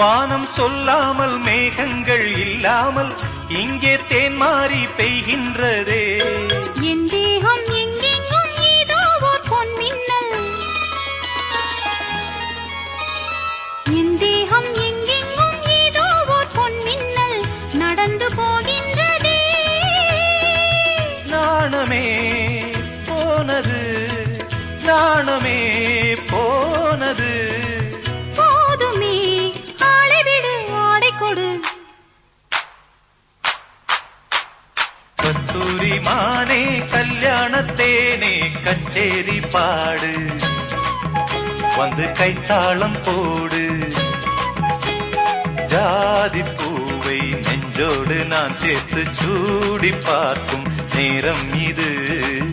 வானம் சொல்லாமல் மேகங்கள் இல்லாமல் இங்கே தேன் மாறி பெய்கின்றதே. என் தேகம் எங்கெங்கும் ஏதோ ஓர் பொன்மின்னல், என் தேகம் எங்கெங்கும் ஏதோ ஓர் பொன்மின்னல் நடந்து போகின்றதே. நாணமே போனது, நாணமே போனது. போதுமே ஆளை விடு, ஆடை கொடு. கஸ்தூரி மானே கல்யாணத்தேனே கச்சேரி பாடு, வந்து கைத்தாளம் போடு. ஜாதி பூவை நெஞ்சோடு நான் சேர்த்து சூடி பார்க்கும் நேரம் இது.